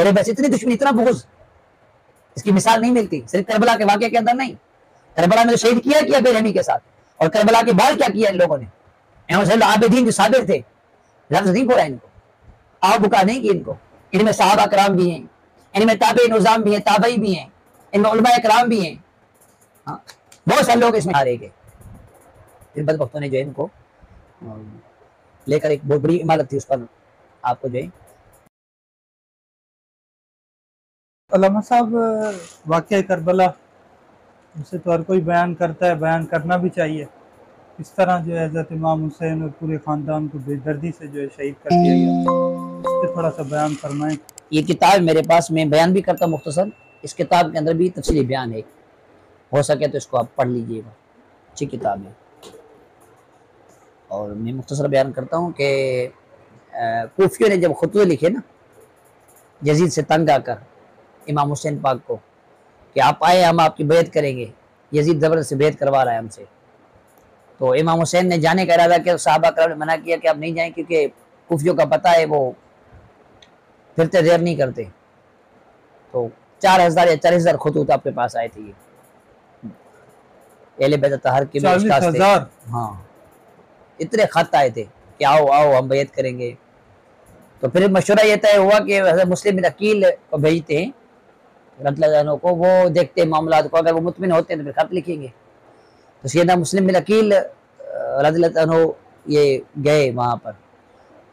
अहले बैत से इतनी दुश्मनी, इतना बुग़्ज़, इसकी मिसाल नहीं मिलती। सिर्फ करबला के वाक़े के अंदर नहीं, करबला में तो शहीद किया बेरहमी के साथ, और करबला के बाद क्या किया इन लोगों ने। इमाम आबिदीन जो साबिर थे, लफ्ज़ नहीं बोला इनको, आब बुका नहीं की इनको। इनमें सहाबा कराम भी हैं, इनमें ताबे निज़ाम भी हैं, ताबई भी हैं, इनमें उलमा कराम भी हैं। हाँ, बहुत सारे लोग इसमें हारे गए। फिर बदबख्तों ने जो है इनको लेकर एक बहुत बड़ी इमारत थी, उस पर आपको जो है। अल्लामा साहब, वाक़या करबला उसे तो हर कोई बयान करता है, बयान करना भी चाहिए। इस तरह जो है हज़रत इमाम हुसैन और पूरे ख़ानदान को बेदर्दी से जो है शहीद कर दिया गया, इस पर थोड़ा सा बयान फरमाएं। ये किताब मेरे पास, मैं बयान भी करता हूँ मुख्तसर। इस किताब के अंदर भी तफसीली बयान है, हो सके तो इसको आप पढ़ लीजिएगा, अच्छी किताब है। और मैं मुख्तसर बयान करता हूँ कि कूफियों ने जब खुतबे लिखे ना, यजीद से तंग आकर इमाम हुसैन पाक को कि आप आए, हम आपकी बैत करेंगे, यजीद ज़बरदस्त से बैत करवा रहा है हमसे। तो इमाम हुसैन ने जाने का इरादा किया, सहाबा कराम ने मना किया कि आप नहीं जाएं, क्योंकि कूफियों का पता है वो फिरते देर नहीं करते। तो 4000 या 40,000 खुतूत आपके पास आए थे। ये अहले बैत तहर के 40,000, हाँ, इतने खत आए थे कि आओ आओ हम बैत करेंगे। तो फिर मशवरा ये तय हुआ कि हज़रत मुस्लिम बिन अकील को भेजते हैं रज़ियल्लाहु को, वो देखते हैं मामलात को, अगर वो मुतमिन होते हैं तो फिर खत लिखेंगे। तो सैयदना मुस्लिम बिन अकील रज़ियल्लाहु ये गए वहाँ पर।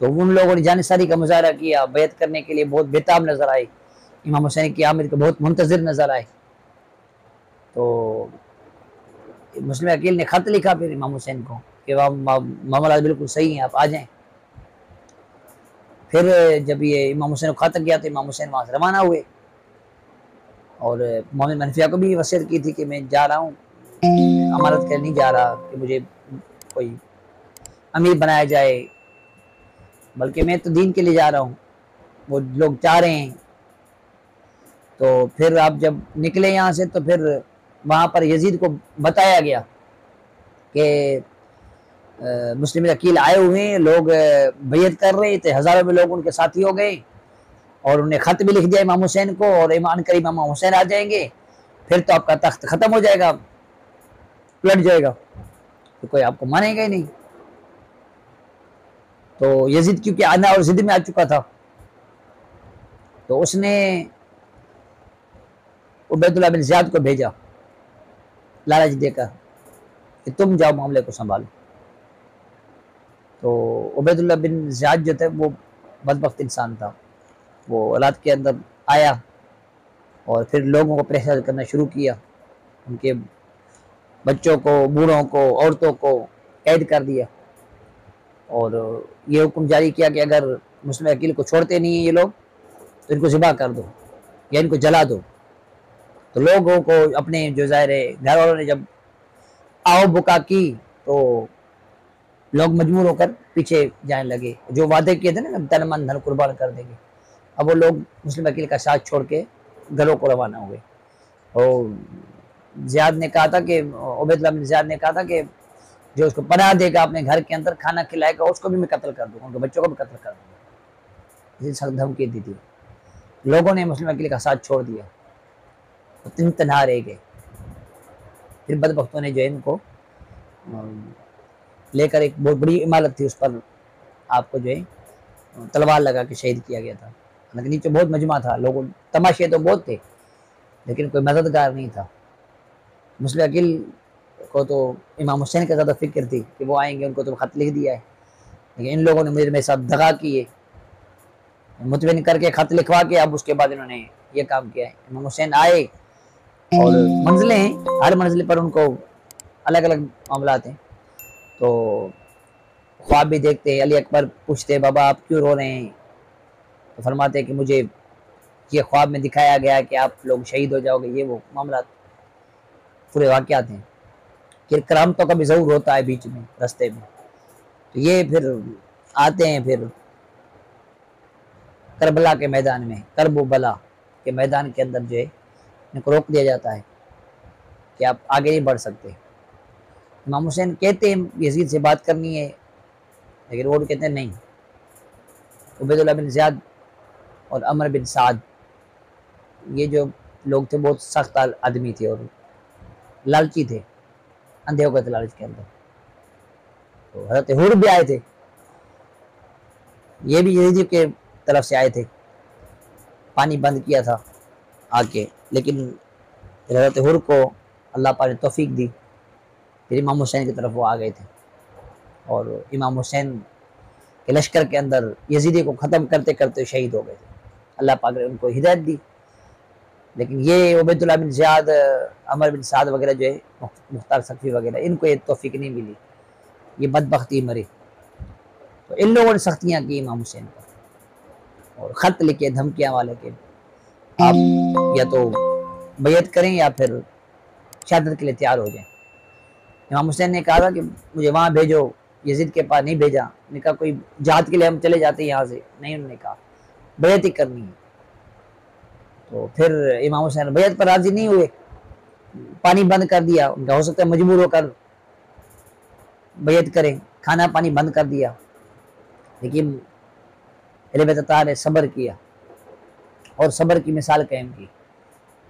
तो उन लोगों ने जानिसारी का मुजाहरा किया, बैत करने के लिए बहुत बेताब नज़र आए, इमाम हुसैन की आमद को बहुत मुंतज़िर नज़र आए। तो मुस्लिम अकील ने ख़त लिखा फिर इमाम हुसैन को कि मामला बिल्कुल सही हैं, आप आ जाएं। फिर जब ये इमाम हुसैन को ख़त गया तो इमाम हुसैन वहाँ से रवाना हुए, और मोहम्मद मनफिया को भी वसीयत की थी कि मैं जा रहा हूँ, अमानत कर नहीं जा रहा कि मुझे कोई अमीर बनाया जाए, बल्कि मैं तो दीन के लिए जा रहा हूँ, वो लोग चाह रहे हैं। तो फिर आप जब निकले यहाँ से तो फिर वहाँ पर यजीद को बताया गया कि मुस्लिम अकील आए हुए हैं, लोग बैत कर रहे थे, हज़ारों में लोग उनके साथी हो गए, और उन्हें ख़त भी लिख दिया इमाम हुसैन को, और ईमान करीब इमाम हुसैन आ जाएंगे, फिर तो आपका तख्त ख़त्म हो जाएगा, पलट जाएगा, तो कोई आपको मानेगा ही नहीं। तो यजीद क्योंकि आना और जिद में आ चुका था, तो उसने उबैदुल्लाह बिन ज़ियाद को भेजा लालच देकर कि तुम जाओ मामले को संभालो। तो उबैदुल्लाह बिन ज़ियाद जो थे वो बदबख्त इंसान था, वो औलाद के अंदर आया और फिर लोगों को प्रेशर करना शुरू किया, उनके बच्चों को, बूढ़ों को, औरतों को कैद कर दिया, और ये हुक्म जारी किया कि अगर मुस्लिम अकील को छोड़ते नहीं हैं ये लोग तो इनको ज़िबा कर दो या इनको जला दो। तो लोगों को अपने जो ज़ाहिर है घर वालों ने जब आओ बुका की तो लोग मजबूर होकर पीछे जाने लगे, जो वादे किए थे ना तन मन धन कुर्बान कर देंगे, अब वो लोग मुस्लिम अकील का साथ छोड़ के घरों को रवाना हुए। और ज़ियाद ने कहा था कि उबैदुल्लाह बिन ज़ियाद ने कहा था कि जो उसको पनाह देगा अपने घर के अंदर, खाना खिलाएगा, उसको भी मैं कत्ल कर दूंगा, उनके बच्चों को भी कत्ल कर दूंगा, इसी धमकी दी थी। लोगों ने मुस्लिम अकील का साथ छोड़ दिया, तो तीन तनहा रह गए। फिर बदबख्तों ने जो है इनको लेकर एक बहुत बड़ी इमारत थी, उस पर आपको जो है तलवार लगा के शहीद किया गया था। लेकिन नीचे बहुत मजमा था, लोगों तमाशे तो बहुत थे, लेकिन कोई मददगार नहीं था। मुस्लिम अकील को तो इमाम हुसैन का ज़्यादा फिक्र थी कि वो आएंगे, उनको तो ख़त लिख दिया है, लेकिन इन लोगों ने मेरे साथ दगा किए, मुतमिन करके ख़त लिखवा के अब उसके बाद इन्होंने ये काम किया है। इमाम हुसैन आए, और मंजिलें हैं, हर मंजिल पर उनको अलग अलग मामलात हैं। तो ख्वाब भी देखते हैं, अली अकबर पूछते बाबा आप क्यों रो रहे हैं, तो फरमाते कि मुझे ये ख्वाब में दिखाया गया कि आप लोग शहीद हो जाओगे, ये वो मामला पूरे वाक़यात हैं। फिर करामतों का भी ज़रूर होता है बीच में रास्ते में। तो ये फिर आते हैं, फिर करबला के मैदान में, करबला के मैदान के अंदर जो है इनको रोक दिया जाता है कि आप आगे नहीं बढ़ सकते। इमाम हुसैन कहते हैं यजीद से बात करनी है, लेकिन वो कहते हैं नहीं। उबैदुल्लाह बिन ज़ियाद और अमर बिन साद ये जो लोग थे बहुत सख्त आदमी थे और लालची थे, अंधे हो गए थे लालच के अंदर। तो हज़रत हुर भी आए थे, ये भी यजीद के तरफ से आए थे, पानी बंद किया था आके, लेकिन हज़रत हुर को अल्लाह पाक ने तौफीक दी, फिर इमाम हुसैन की तरफ वो आ गए थे और इमाम हुसैन के लश्कर के अंदर यजीदी को ख़त्म करते करते शहीद हो गए थे। अल्लाह पाक ने उनको हिदायत दी, लेकिन ये उबैदुल्लाह बिन ज़ियाद, अमर बिन साद वगैरह जो है, मुख्तार सफ़ी वगैरह, इनको ये तौफीक नहीं मिली, ये बदबख्ती मरे। तो इन लोगों ने सख्तियाँ की इमाम हुसैन पर और ख़त लिखे धमकियाँ वाले के, आप या तो बैयत करें या फिर शहादत के लिए तैयार हो जाएं। इमाम हुसैन ने कहा था कि मुझे वहाँ भेजो, यजीद के पास नहीं भेजा। उन्होंने कहा कोई जहाद के लिए हम चले जाते हैं यहाँ से, नहीं, उन्होंने कहा बैयत ही करनी है। तो फिर इमाम हुसैन बैयत पर राजी नहीं हुए, पानी बंद कर दिया। उनका हो सकता है मजबूर होकर बैयत करें, खाना पानी बंद कर दिया, लेकिन अहले बैत अता ने सब्र किया और सब्र की मिसाल कायम की।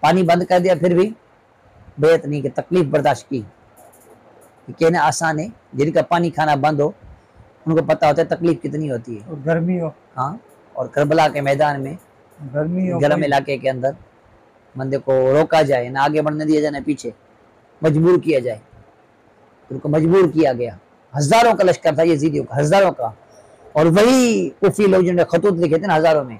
पानी बंद कर दिया फिर भी बैयत नहीं की, तकलीफ बर्दाश्त की। कहना आसान है, जिनका पानी खाना बंद हो उनको पता होता है तकलीफ कितनी होती है। और गर्मी हो, हाँ, और करबला के मैदान में गर्मी हो, गर्म इलाके के अंदर बंदे को रोका जाए, ना आगे बढ़ने दिया जाए ना पीछे, मजबूर किया जाए। उनको मजबूर किया गया। हजारों का लश्कर था यजीदियों का, हजारों का। और वही कुफी लोग जिन्होंने खतूत लिखे थे ना हजारों में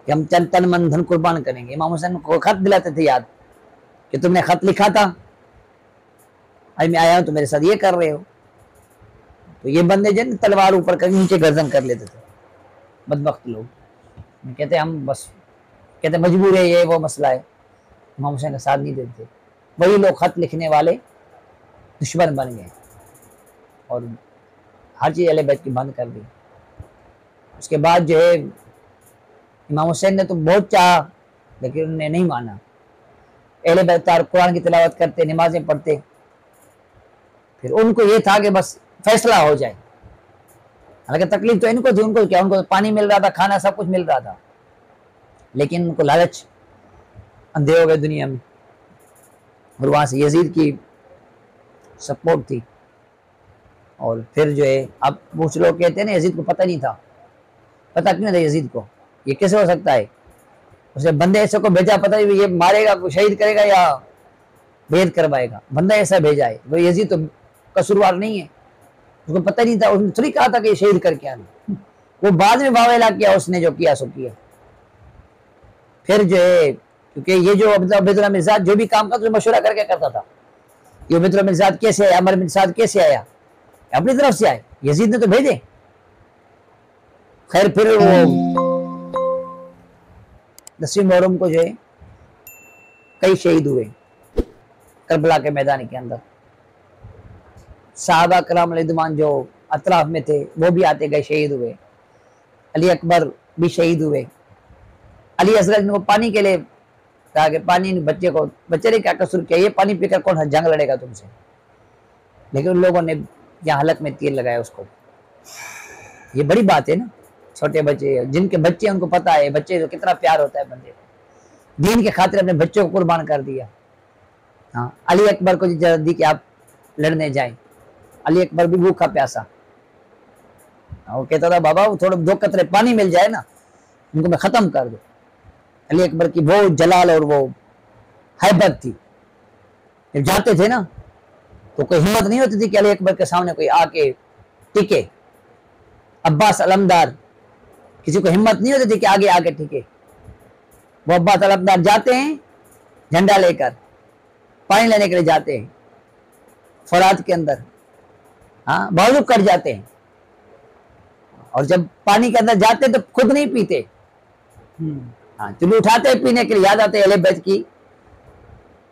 कि हम तन मन धन कुर्बान करेंगे, इमाम हुसैन को खत दिलाते थे याद कि तुमने खत लिखा था, आज मैं आया हूं तो मेरे साथ ये कर रहे हो। तो ये बंदे जो तलवार ऊपर कर नीचे गर्दन कर लेते थे, बदबख्त लोग। कहते हम बस, कहते मजबूर है, ये वो मसला है, इमाम हुसैन का साथ नहीं देते। वही लोग खत लिखने वाले दुश्मन बन गए और हर चीज़ अहले बैत की बंद कर दी। उसके बाद जो है इमाम हुसैन ने तो बहुत चाहा, लेकिन उन्होंने नहीं माना। अहले बैत कुरान की तिलावत करते, नमाजें पढ़ते, फिर उनको ये था कि बस फैसला हो जाए। हालांकि तकलीफ तो इनको थी, उनको क्या, उनको पानी मिल रहा था, खाना सब कुछ मिल रहा था, लेकिन उनको लालच, अंधे हो गए दुनिया में। और वहां से यजीद की सपोर्ट थी। और फिर जो है, अब कुछ लोग कहते हैं ना यजीद को पता नहीं था। पता क्यों नहीं था यजीद को? ये कैसे हो सकता है? उसे बंदे ऐसे को भेजा, पता नहीं ये मारेगा, शहीद करेगा या भेद करवाएगा, बंदा ऐसा भेजा है। वो यजीद तो कसूरवार नहीं है, उसको पता नहीं था। उसने थोड़ी कहा था कि शहीद करके आना, वो बाद में वावेला किया, उसने जो किया सो किया। फिर जो है, क्योंकि ये जो उबैदुल्लाह बिन ज़ियाद जो भी काम करता, मशवरा करके करता था। ये उबैदुल्लाह बिन ज़ियाद कैसे आया, अमर बिन साद कैसे आया, अपनी तरफ से आए, यजीद ने तो भेजे। खैर फिर वो 10वीं मुहर्रम को जो है कई शहीद हुए करबला के मैदान के अंदर। सहाबा कराम रिज़वान जो अतराफ में थे वो भी आते गए, शहीद हुए। अली अकबर भी शहीद हुए। अली असगर ने पानी के लिए कहा कि पानी बच्चे ने क्या कसूर किया, ये पानी पीकर कौन जंग लड़ेगा तुमसे। लेकिन उन लोगों ने यहाँ हलक में तीर लगाया उसको। ये बड़ी बात है ना, छोटे बच्चे, जिनके बच्चे उनको पता है बच्चे को कितना प्यार होता है बंदे को। दीन के खातिर अपने बच्चों को कुर्बान कर दिया। हाँ, अली अकबर को इजाजत दी कि आप लड़ने जाएं। अली अकबर भी भूखा प्यासा, वो कहता था बाबा वो थोड़े 2 कतरे पानी मिल जाए ना, उनको मैं खत्म कर दूं। अली अकबर की वो जलाल और वो हैबत थी। जब जाते थे ना तो कोई हिम्मत नहीं होती थी कि अली अकबर के सामने कोई आके टिके। अब्बास अलमदार, किसी को हिम्मत नहीं होती थी कि आगे आके टिके। वो अब्बास अलमदार जाते हैं झंडा लेकर, पानी लेने के लिए जाते हैं फरात के अंदर, हाँ, बावजूद कट जाते हैं। और जब पानी के अंदर जाते हैं तो खुद नहीं पीते, हाँ, चुल्लू उठाते हैं पीने के लिए। याद आते अहले बैत की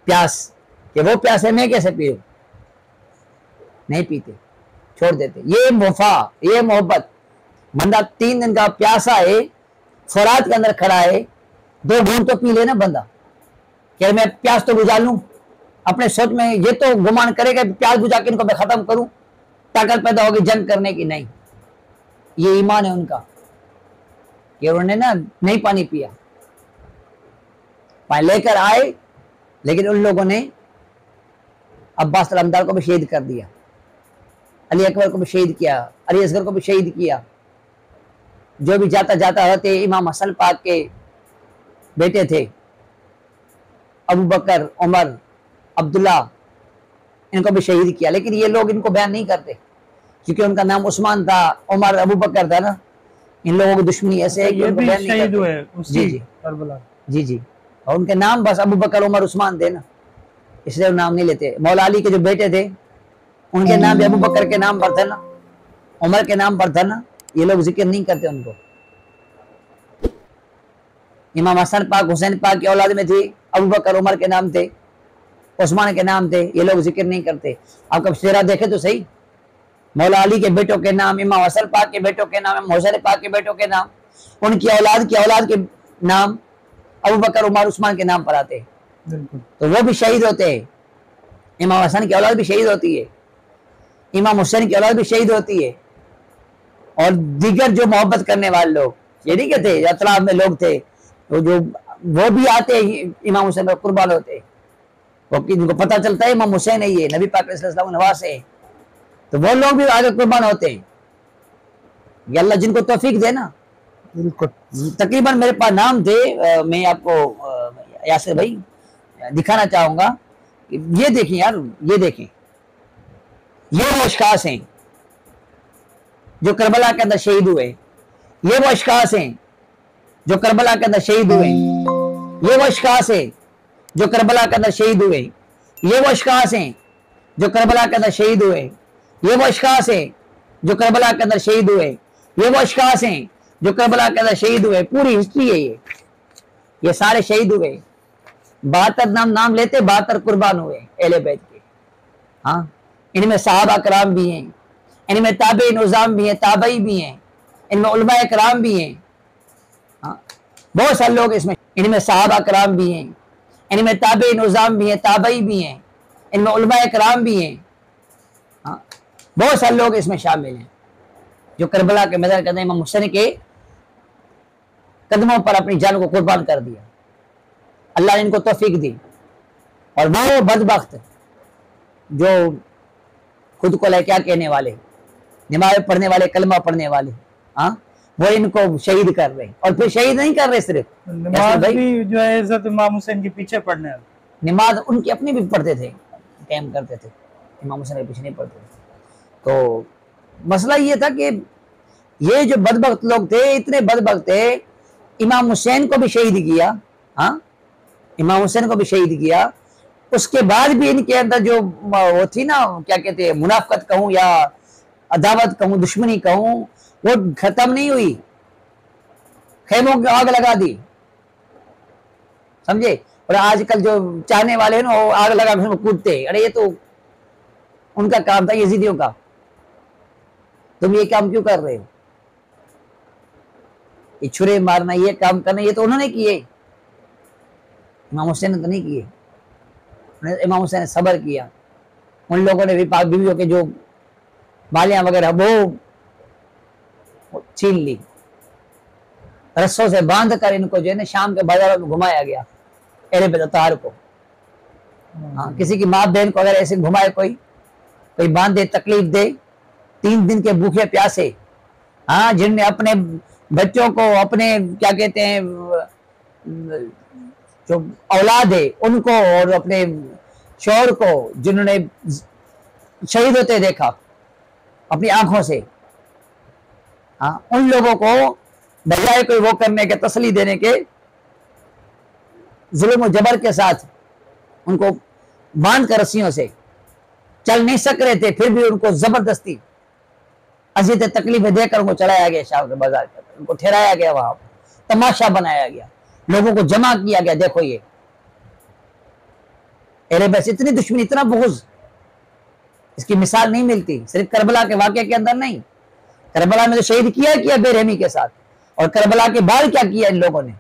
प्यास कि वो प्यास है, मैं कैसे पीऊं, नहीं पीते, छोड़ देते। ये वफा, ये मोहब्बत। बंदा 3 दिन का प्यासा है, फरात के अंदर खड़ा है, 2 घूंट तो पी लेना बंदा, क्या मैं प्यास तो बुझा लूं। अपने सोच में ये तो गुमान करेगा प्यास बुझा के इनको मैं खत्म करूं, ताकत पैदा होगी जंग करने की। नहीं, ये ईमान है उनका कि उन्होंने ना नहीं पानी पिया। लेकर आए, लेकिन उन लोगों ने अब्बास अलमदार को भी शहीद कर दिया, अली अकबर को भी शहीद किया, अली असगर को भी शहीद किया। जो भी जाता जाता रहते, इमाम हसन पाक के बेटे थे अबू बकर, उमर, अब्दुल्ला, इनको भी शहीद किया। लेकिन ये लोग इनको बयान नहीं करते क्योंकि उनका नाम उस्मान था, उमर, अबू बकर था ना। इन लोगों की दुश्मनी ऐसे है कि ये उनको भी बयान नहीं शहीद हुए करते। उसी जी करबला। जी, और उनके नाम बस अबू बकर, उमर, उस्मान थे ना, इसलिए नाम नहीं लेते। मौला अली के जो बेटे थे उनके नाम भी अबू बकर के नाम पर था ना, उमर के नाम पर था ना, ये लोग जिक्र नहीं करते उनको। इमाम हसन पाक, हुसैन पाक की औलाद में थी, अबू बकर, उमर के नाम थे, उस्मान के नाम थे, ये लोग जिक्र नहीं करते। आप कब शेरा देखे तो सही, मौला अली के बेटों के नाम, इमाम हसन पाक के बेटों के नाम, हुसैन पाक के बेटों के नाम, उनकी औलाद के नाम अबू बकर, उमर, उस्मान के नाम पर आते हैं। तो वो भी शहीद होते हैं। इमाम हसन की औलाद भी शहीद होती है, इमाम हुसैन की औलाद भी शहीद होती है। और दीगर जो मोहब्बत करने वाले लोग, ये नहीं कहते अतलाफ में लोग थे तो जो वो भी आते इमाम हुसैन पर कुर्बान होते। वो जिनको पता चलता है इमाम हुसैन है, ये नबी पाक सल्लल्लाहु अलैहि वसल्लम है, तो वो लोग भी आगे कुर्बान होते हैं। ये अल्लाह जिनको तौफीक दे ना। बिल्कुल। तकरीबन मेरे पास नाम थे, मैं आपको यासिर भाई दिखाना चाहूंगा। ये देखें यार, ये देखें, ये वो अशखास हैं जो करबला के अंदर शहीद हुए। ये वो अशखास हैं जो करबला के अंदर शहीद हुए। ये वो अशखास हैं जो करबला के अंदर शहीद हुए। ये वो अशखास हैं जो करबला के अंदर शहीद हुए। ये वो अशखास हैं जो करबला के अंदर शहीद हुए। ये वो अशखास हैं जो करबला के अंदर शहीद हुए। पूरी हिस्ट्री है ये सारे शहीद हुए। 72 नाम लेते, 72 कुर्बान हुए अहले बैत के। हाँ, इनमें सहाबा कराम भी हैं, इनमें ताबे निज़ाम भी हैं, ताबई भी हैं, इनमें उलमा कराम भी हैं। हाँ, बहुत सारे लोग इसमें, इनमें सहाबा कराम भी हैं, इनमें ताबे निज़ाम भी हैं, ताबई भी हैं, इनमें उलमा कराम भी हैं। हाँ, बहुत सारे लोग इसमें शामिल हैं जो करबला के मैदान के अंदर इमाम हुसैन के कदमों पर अपनी जान को कुर्बान कर दिया। अल्लाह ने इनको तौफीक दी। और वो बदबख्त जो खुद को क्या कहने वाले, नमाज़ पढ़ने वाले, कलमा पढ़ने वाले, हाँ, वो इनको शहीद कर रहे। और फिर शहीद नहीं कर रहे, सिर्फ नमाज भी जो है इज्जत इमाम हुसैन के पीछे पढ़ने, नमाज उनकी अपनी भी पढ़ते थे, कायम करते थे, इमाम हुसैन के पीछे नहीं पढ़ते थे। तो मसला ये था कि ये जो बदबख्त लोग थे, इतने बदबख्त थे, इमाम हुसैन को भी शहीद किया। हाँ, इमाम हुसैन को भी शहीद किया। उसके बाद भी इनके अंदर जो वो थी ना, क्या कहते हैं, मुनाफकत कहूं या अदावत कहूं, दुश्मनी कहूं, वो खत्म नहीं हुई। खेमों की आग लगा दी, समझे। और आजकल जो चाहने वाले हैं ना, वो आग लगा उसमें कूदते। अरे ये तो उनका काम था, यजीदियों का। तुम ये काम क्यों कर रहे हो? ये छुरे मारना, ये काम करना, ये तो उन्होंने किए, इमाम हुसैन ने तो नहीं किए। इमाम हुसैन ने सब्र किया। उन लोगों ने भी पाक बीवियों के जो बालियां वगैरह वो छीन ली, रस्सों से बांध कर इनको जो है ना शाम के बाजारों में घुमाया गया, अहले बैत को। हाँ, किसी की माँ बहन को अगर ऐसे घुमाए कोई बांध दे, तकलीफ दे, 3 दिन के भूखे प्यासे, हाँ, जिनने अपने बच्चों को, अपने क्या कहते हैं जो औलाद है उनको, और अपने शौहर को जिन्होंने शहीद होते देखा अपनी आंखों से, हाँ, उन लोगों को बजाय कोई वो करने के, तसली देने के, जुल्म और जबर के साथ उनको बांध कर रस्सियों से, चल नहीं सक रहे थे फिर भी उनको जबरदस्ती अजीत तकलीफें देकर उनको चलाया गया शाम के बाजार के अंदर, उनको ठहराया गया, वहां पर तमाशा बनाया गया, लोगों को जमा किया गया। देखो ये अरे बस इतनी दुश्मनी, इतना बुग़्ज़, इसकी मिसाल नहीं मिलती। सिर्फ करबला के वाक़े के अंदर नहीं, करबला में तो शहीद किया बेरहमी के साथ, और करबला के बाद क्या किया इन लोगों ने।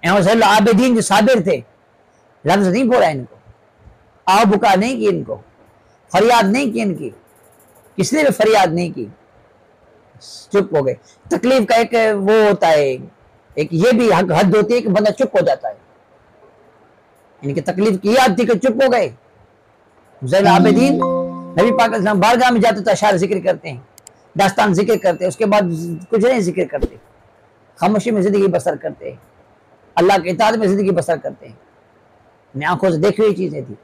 आबिदीन जो साबिर थे, लफ्ज नहीं बोला इनको, आओ बुका नहीं की इनको, फरियाद नहीं की इनकी, किसी ने फरियाद नहीं की, चुप हो गए। तकलीफ का एक वो होता है, एक ये भी हद होती है कि बंदा चुप हो जाता है, इनकी तकलीफ की याद थी कि चुप हो गए। ज़ैनुल आबिदीन नबी पाक बारगाह में जाते तो अशार जिक्र करते हैं, दास्तान जिक्र करते हैं, उसके बाद कुछ नहीं जिक्र करते, खामोशी में ज़िंदगी बसर करते हैं, अल्लाह के इताअत में ज़िंदगी बसर करते हैं। अपनी आंखों से देखी हुई चीज़ें थी।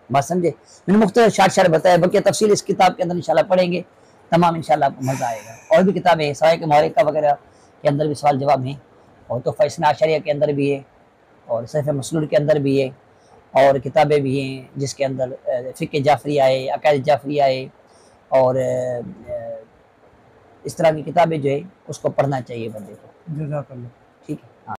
बात समझे? मैंने मुख्तलिफ शार बताया, बाकी तफसील इस किताब के अंदर इंशाल्लाह पढ़ेंगे, तमाम इंशाल्लाह आपको मज़ा आएगा। और भी किताबें हैं, सवाइक मुहर्रिका वगैरह के अंदर भी सवाल जवाब हैं, और तो फैसना शरिया के अंदर भी है, और सैफ मसनून के अंदर भी है, और किताबें भी हैं जिसके अंदर फ़िक़्ह जाफ़री आए, अक़ाइद जाफ़री आए, और इस तरह की किताबें जो है उसको पढ़ना चाहिए बंदे को। जज़ाकल्लाह।